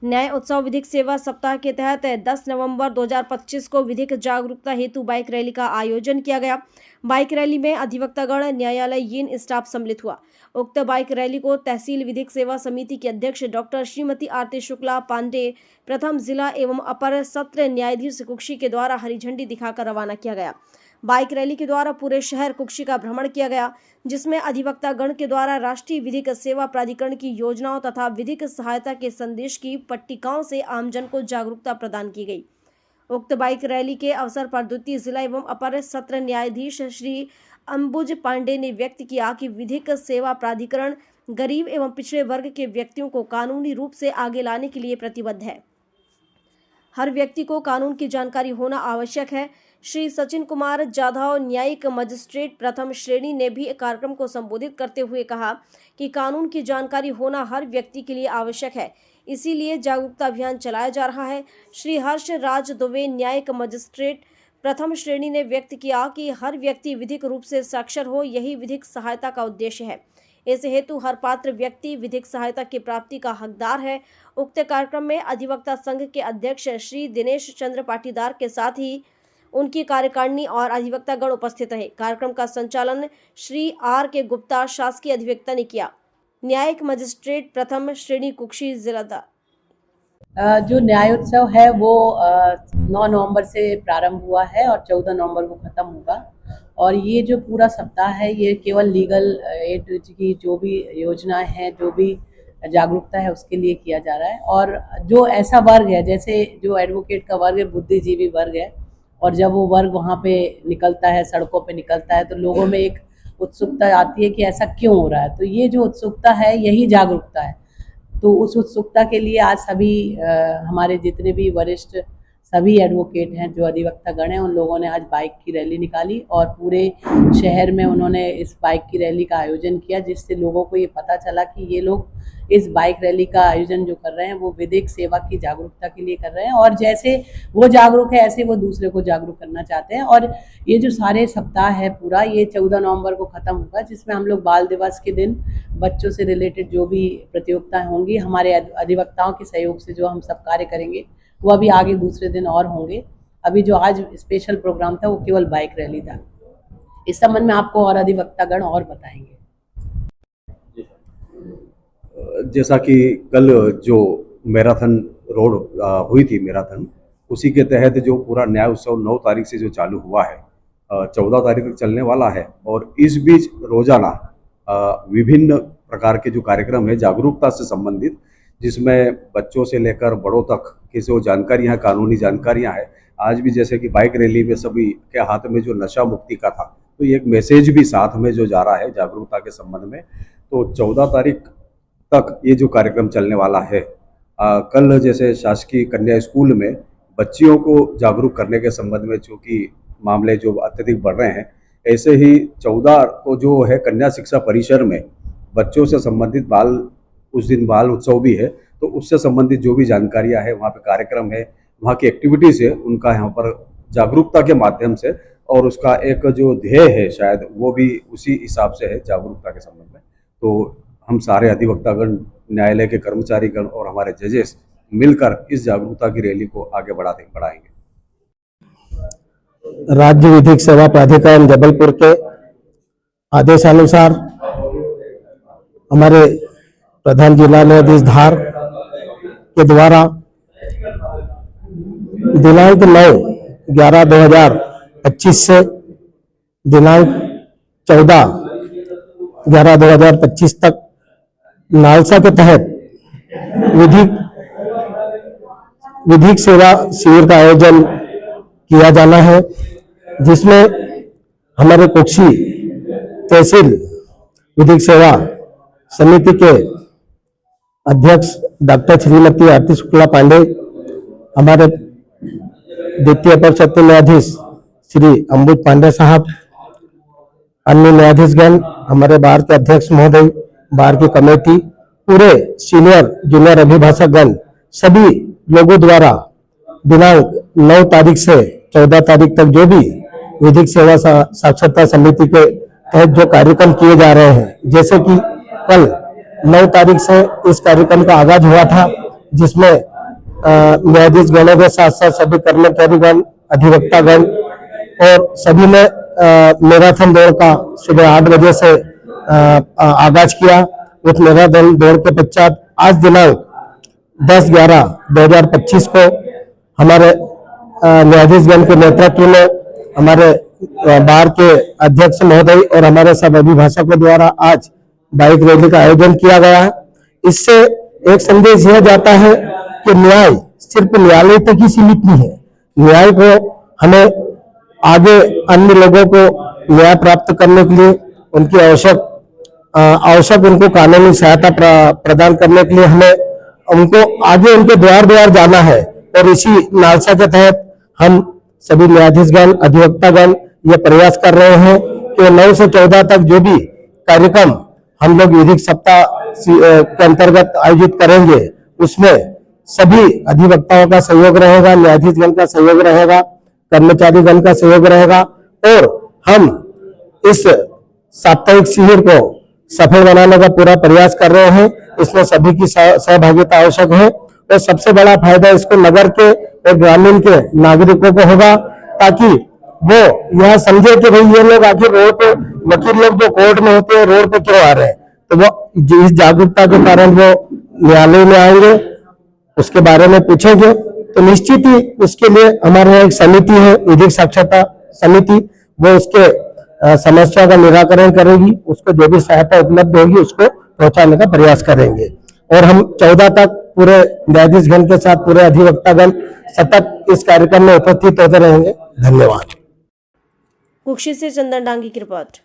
न्याय उत्सव विधिक सेवा सप्ताह के तहत 10 नवंबर 2025 को विधिक जागरूकता हेतु बाइक रैली का आयोजन किया गया। बाइक रैली में अधिवक्तागण, न्यायालयीन स्टाफ सम्मिलित हुआ। उक्त बाइक रैली को तहसील विधिक सेवा समिति की अध्यक्ष डॉक्टर श्रीमती आरती शुक्ला पांडे, प्रथम जिला एवं अपर सत्र न्यायाधीश कुक्षी के द्वारा हरी झंडी दिखाकर रवाना किया गया। बाइक रैली के द्वारा पूरे शहर कुक्षी का भ्रमण किया गया, जिसमें अधिवक्तागण के द्वारा राष्ट्रीय विधिक सेवा प्राधिकरण की योजनाओं तथा विधिक सहायता के संदेश की पट्टिकाओं से आमजन को जागरूकता प्रदान की गई। उक्त बाइक रैली के अवसर पर द्वितीय जिला एवं अपर सत्र न्यायाधीश श्री अंबुज पांडे ने व्यक्त किया कि विधिक सेवा प्राधिकरण गरीब एवं पिछड़े वर्ग के व्यक्तियों को कानूनी रूप से आगे लाने के लिए प्रतिबद्ध है। हर व्यक्ति को कानून की जानकारी होना आवश्यक है। श्री सचिन कुमार जाधव, न्यायिक मजिस्ट्रेट प्रथम श्रेणी, ने भी कार्यक्रम को संबोधित करते हुए कहा कि कानून की जानकारी होना हर व्यक्ति के लिए आवश्यक है, इसीलिए जागरूकता अभियान चलाया जा रहा है। श्री हर्ष राज दुबे, न्यायिक मजिस्ट्रेट प्रथम श्रेणी, ने व्यक्त किया कि हर व्यक्ति विधिक रूप से साक्षर हो, यही विधिक सहायता का उद्देश्य है। इस हेतु हर पात्र व्यक्ति विधिक सहायता की प्राप्ति का हकदार है। उक्त कार्यक्रम में अधिवक्ता संघ के अध्यक्ष श्री दिनेश चंद्र पाटीदार के साथ ही उनकी कार्यकारिणी और अधिवक्तागण उपस्थित रहे। कार्यक्रम का संचालन श्री आर के गुप्ता, शासकीय अधिवक्ता, ने किया। न्यायिक मजिस्ट्रेट प्रथम श्रेणी कुक्षी जिला। जो न्याय उत्सव है वो 9 नवंबर से प्रारंभ हुआ है और 14 नवंबर को खत्म होगा। और ये जो पूरा सप्ताह है ये केवल लीगल एड की जो भी योजनाएं हैं, जो भी जागरूकता है उसके लिए किया जा रहा है। और जो ऐसा वर्ग है, जैसे जो एडवोकेट का वर्ग है, बुद्धिजीवी वर्ग है, और जब वो वर्ग वहाँ पे निकलता है, सड़कों पे निकलता है, तो लोगों में एक उत्सुकता आती है कि ऐसा क्यों हो रहा है। तो ये जो उत्सुकता है यही जागरूकता है। तो उस उत्सुकता के लिए आज सभी हमारे जितने भी वरिष्ठ सभी एडवोकेट हैं, जो अधिवक्तागण हैं, उन लोगों ने आज बाइक की रैली निकाली और पूरे शहर में उन्होंने इस बाइक की रैली का आयोजन किया, जिससे लोगों को ये पता चला कि ये लोग इस बाइक रैली का आयोजन जो कर रहे हैं वो विधिक सेवा की जागरूकता के लिए कर रहे हैं। और जैसे वो जागरूक है ऐसे वो दूसरे को जागरूक करना चाहते हैं। और ये जो सारे सप्ताह है पूरा, ये 14 नवंबर को ख़त्म होगा, जिसमें हम लोग बाल दिवस के दिन बच्चों से रिलेटेड जो भी प्रतियोगिताएँ होंगी, हमारे अधिवक्ताओं के सहयोग से जो हम सब कार्य करेंगे वो अभी आगे दूसरे दिन और होंगे। अभी जो आज स्पेशल प्रोग्राम था वो केवल बाइक रैली था। इस संबंध में आपको और अधिवक्तागण और बताएंगे। जैसा कि कल जो मैराथन रोड हुई थी मैराथन, उसी के तहत जो पूरा न्याय उत्सव 9 तारीख से जो चालू हुआ है, 14 तारीख तक चलने वाला है। और इस बीच रोजाना विभिन्न प्रकार के जो कार्यक्रम है जागरूकता से संबंधित, जिसमें बच्चों से लेकर बड़ों तक की जो जानकारियाँ, कानूनी जानकारियाँ हैं। आज भी जैसे कि बाइक रैली में सभी के हाथ में जो नशा मुक्ति का था, तो ये एक मैसेज भी साथ में जो जा रहा है जागरूकता के संबंध में। तो 14 तारीख तक ये जो कार्यक्रम चलने वाला है। कल जैसे शासकीय कन्या स्कूल में बच्चियों को जागरूक करने के संबंध में चूँकि मामले जो अत्यधिक बढ़ रहे हैं, ऐसे ही 14 को जो है कन्या शिक्षा परिसर में बच्चों से संबंधित उस दिन बाल उत्सव भी है, तो उससे संबंधित जो भी जानकारियां है, वहाँ पे कार्यक्रम है, वहाँ की एक्टिविटीज़ है, उनका यहाँ पर जागरूकता के माध्यम से, और उसका एक जो ध्येय है शायद वो भी उसी हिसाब से है जागरूकता के संबंध में। तो हम सारे अधिवक्तागण, न्यायालय के कर्मचारीगण और हमारे जजेस मिलकर इस जागरूकता की रैली को आगे बढ़ाएंगे। राज्य विधिक सेवा प्राधिकरण जबलपुर के आदेशानुसार हमारे प्रधान जिला न्यायाधीश धार के द्वारा दिनांक 9/11/2025 से दिनांक 14/11/2025 तक नालसा के तहत विधिक सेवा शिविर का आयोजन किया जाना है, जिसमें हमारे कुक्षी तहसील विधिक सेवा समिति के अध्यक्ष डॉक्टर श्रीमती आरती शुक्ला पांडे, हमारे द्वितीय अपर सत्र न्यायाधीश श्री अंबुज पांडे साहब, अन्य न्यायाधीशगण, हमारे बार के अध्यक्ष महोदय, बार की कमेटी, पूरे सीनियर जूनियर अभिभाषकगण, सभी लोगों द्वारा दिनांक 9 तारीख से 14 तारीख तक जो भी विधिक सेवा साक्षरता समिति के तहत जो कार्यक्रम किए जा रहे हैं, जैसे कि कल 9 तारीख से इस कार्यक्रम का आगाज हुआ था, जिसमें न्यायाधीश गणों के साथ साथ सभी कर्मचारीगण, अधिवक्तागण और सभी ने मैराथन दौड़ का सुबह 8 बजे से आगाज किया। उस मैराथन दौड़ के पश्चात आज दिनांक 10/11/2025 को हमारे न्यायाधीशगण के नेतृत्व में हमारे बार के अध्यक्ष महोदय और हमारे सब अभिभाषकों द्वारा आज बाइक रैली का आयोजन किया गया है। इससे एक संदेश यह जाता है कि न्याय सिर्फ न्यायालय तक ही सीमित नहीं है। न्याय को हमें आगे अन्य लोगों को न्याय प्राप्त करने के लिए उनकी आवश्यक उनको कानूनी सहायता प्रदान करने के लिए हमें उनको आगे उनके द्वार द्वार जाना है। और इसी लालसा के तहत हम सभी न्यायाधीशगण, अधिवक्तागण ये प्रयास कर रहे हैं कि 9 से 14 तक जो भी कार्यक्रम हम लोग विधिक सप्ताह के अंतर्गत आयोजित करेंगे उसमें सभी अधिवक्ताओं का सहयोग रहेगा, न्यायाधीशगण का सहयोग रहेगा, कर्मचारीगण का सहयोग रहेगा और हम इस साप्ताहिक शिविर को सफल बनाने का पूरा प्रयास कर रहे हैं। इसमें सभी की सहभागिता आवश्यक है और सबसे बड़ा फायदा इसको नगर के और ग्रामीण के नागरिकों को होगा, ताकि वो यह समझे कि भाई ये लोग आखिर रोड पे, वकील लोग जो कोर्ट में होते हैं रोड पे क्यों आ रहे हैं, तो वो इस जागरूकता के कारण वो न्यायालय में आएंगे, उसके बारे में पूछेंगे। तो निश्चित ही उसके लिए हमारे यहाँ एक समिति है, विधिक साक्षरता समिति, वो उसके समस्या का निराकरण करेगी, उसको जो भी सहायता उपलब्ध होगी उसको पहुंचाने का प्रयास करेंगे। और हम 14 तक पूरे न्यायाधीशगण के साथ पूरे अधिवक्तागण सतत इस कार्यक्रम में उपस्थित होते रहेंगे। धन्यवाद। कुक्षी से चंदन डांगी की रिपोर्ट।